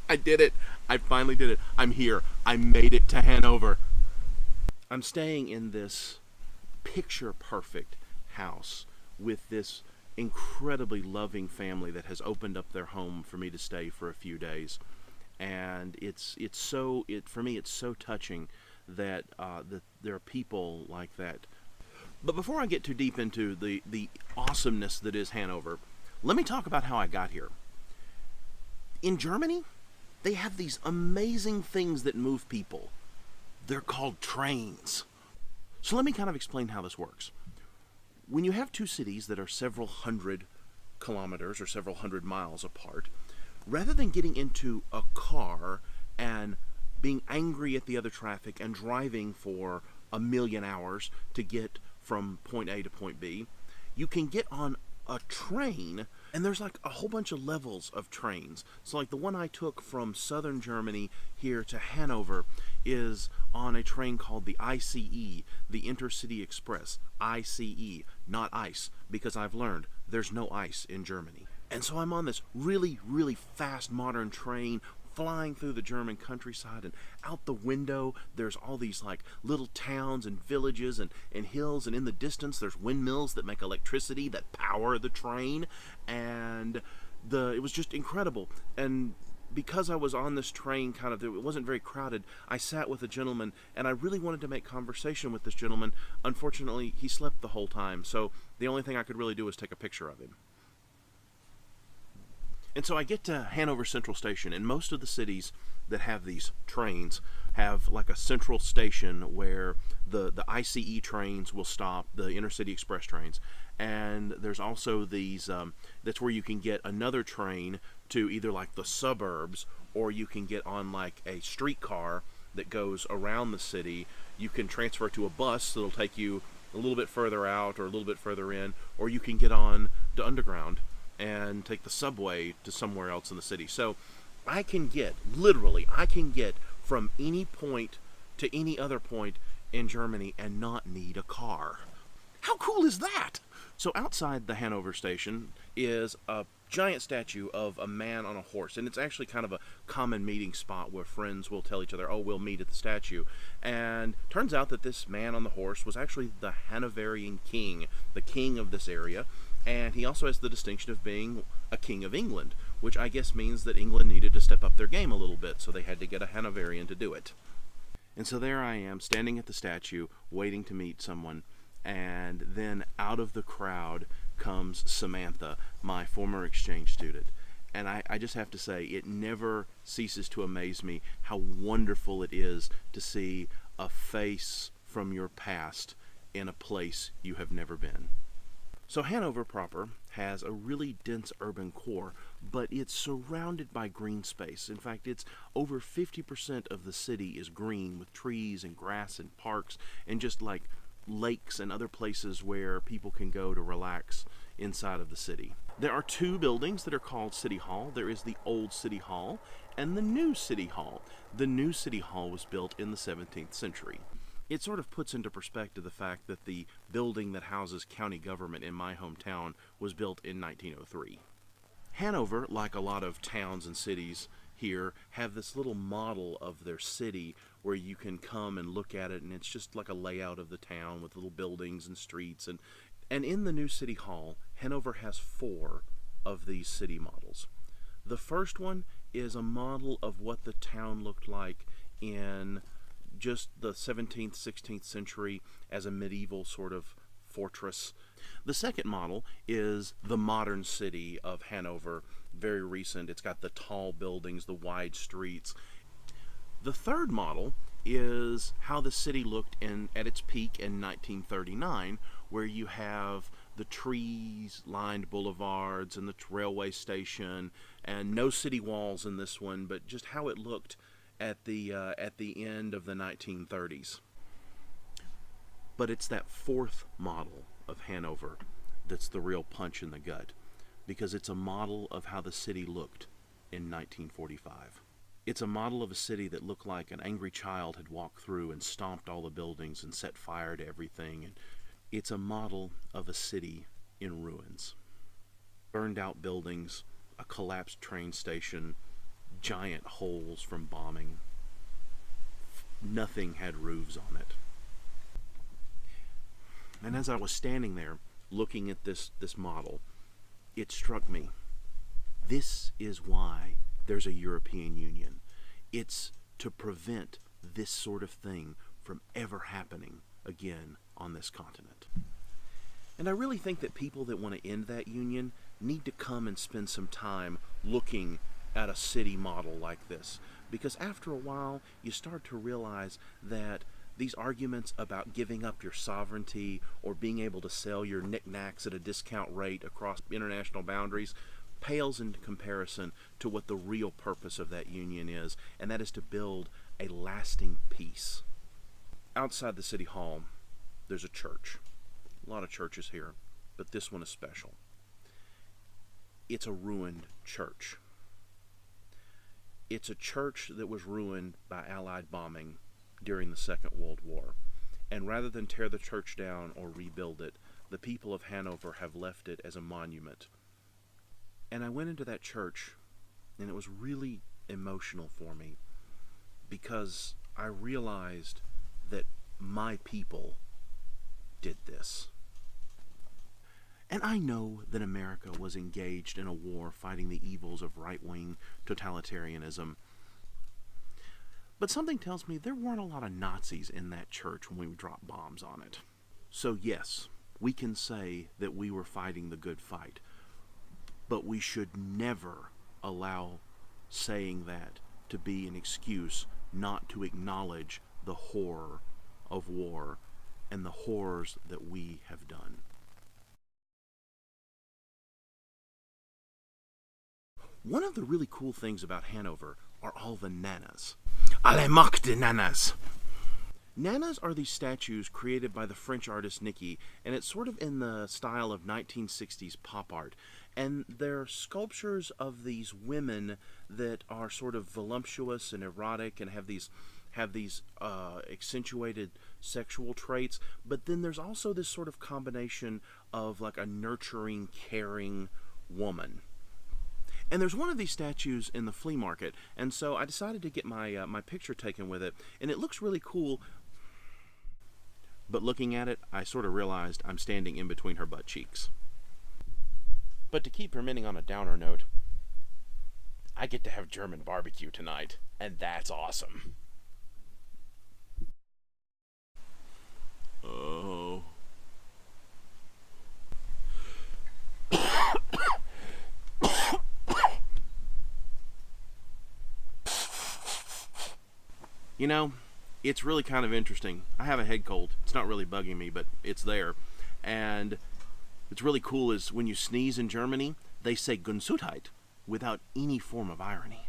I did it. I finally did it. I'm here. I made it to Hanover. I'm staying in this picture perfect house with this incredibly loving family that has opened up their home for me to stay for a few days. And it's so it for me it's so touching that there are people like that. But before I get too deep into the awesomeness that is Hanover, let me talk about how I got here. In Germany, they have these amazing things that move people. They're called trains. So let me kind of explain how this works. When you have two cities that are several hundred kilometers or several hundred miles apart, rather than getting into a car and being angry at the other traffic and driving for a million hours to get from point A to point B, you can get on a train, and there's like a whole bunch of levels of trains. So like the one I took from southern Germany here to Hanover is on a train called the ICE, the Intercity Express. ICE, not ice, because I've learned there's no ice in Germany. And so I'm on this really, really fast modern train flying through the German countryside, and out the window there's all these like little towns and villages and hills, and in the distance there's windmills that make electricity that power the train, and it was just incredible. And because I was on this train, kind of, it wasn't very crowded, I sat with a gentleman, and I really wanted to make conversation with this gentleman. Unfortunately, he slept the whole time, so the only thing I could really do was take a picture of him. And so I get to Hanover Central Station, and most of the cities that have these trains have like a central station where the ICE trains will stop, the Intercity Express trains, and there's also these, that's where you can get another train to either like the suburbs, or you can get on like a streetcar that goes around the city. You can transfer to a bus that'll take you a little bit further out or a little bit further in, or you can get on the underground and take the subway to somewhere else in the city. So I can get from any point to any other point in Germany and not need a car. How cool is that? So outside the Hanover station is a giant statue of a man on a horse, and it's actually kind of a common meeting spot where friends will tell each other, oh, we'll meet at the statue. And turns out that this man on the horse was actually the Hanoverian king, the king of this area, and he also has the distinction of being a king of England, which I guess means that England needed to step up their game a little bit, so they had to get a Hanoverian to do it. And so there I am, standing at the statue, waiting to meet someone, and then out of the crowd comes Samantha, my former exchange student. And I just have to say, it never ceases to amaze me how wonderful it is to see a face from your past in a place you have never been. So Hanover proper has a really dense urban core, but it's surrounded by green space. In fact, it's over 50% of the city is green, with trees and grass and parks and just like lakes and other places where people can go to relax inside of the city. There are two buildings that are called City Hall. There is the old City Hall and the new City Hall. The new City Hall was built in the 17th century. It sort of puts into perspective the fact that the building that houses county government in my hometown was built in 1903. Hanover, like a lot of towns and cities here, have this little model of their city where you can come and look at it, and it's just like a layout of the town with little buildings and streets. And in the new City Hall, Hanover has 4 of these city models. The first one is a model of what the town looked like in just the 17th, 16th century as a medieval sort of fortress. The second model is the modern city of Hanover, very recent. It's got the tall buildings, the wide streets. The third model is how the city looked at its peak in 1939, where you have the trees-lined boulevards and the railway station, and no city walls in this one, but just how it looked at the end of the 1930s. But it's that fourth model of Hanover that's the real punch in the gut, because it's a model of how the city looked in 1945. It's a model of a city that looked like an angry child had walked through and stomped all the buildings and set fire to everything. And it's a model of a city in ruins. Burned out buildings, a collapsed train station, giant holes from bombing. Nothing had roofs on it. And as I was standing there looking at this model, it struck me. This is why there's a European Union. It's to prevent this sort of thing from ever happening again on this continent. And I really think that people that want to end that union need to come and spend some time looking at a city model like this. Because after a while, you start to realize that these arguments about giving up your sovereignty or being able to sell your knickknacks at a discount rate across international boundaries pales in comparison to what the real purpose of that union is, and that is to build a lasting peace. Outside the city hall, there's a church. A lot of churches here, but this one is special. It's a ruined church. It's a church that was ruined by Allied bombing during the Second World War. And rather than tear the church down or rebuild it, the people of Hanover have left it as a monument. And I went into that church, and it was really emotional for me because I realized that my people did this. And I know that America was engaged in a war fighting the evils of right-wing totalitarianism. But something tells me there weren't a lot of Nazis in that church when we dropped bombs on it. So yes, we can say that we were fighting the good fight. But we should never allow saying that to be an excuse not to acknowledge the horror of war and the horrors that we have done. One of the really cool things about Hanover are all the nanas. Alle Macht des Nanas! Nanas are these statues created by the French artist Nicky, and it's sort of in the style of 1960s pop art. And they're sculptures of these women that are sort of voluptuous and erotic and have these accentuated sexual traits. But then there's also this sort of combination of like a nurturing, caring woman. And there's one of these statues in the flea market, and so I decided to get my picture taken with it, and it looks really cool. But looking at it, I sort of realized I'm standing in between her butt cheeks. But to keep her ending on a downer note, I get to have German barbecue tonight, and that's awesome. Oh. You know, it's really kind of interesting. I have a head cold. It's not really bugging me, but it's there. And what's really cool is when you sneeze in Germany, they say Gesundheit without any form of irony.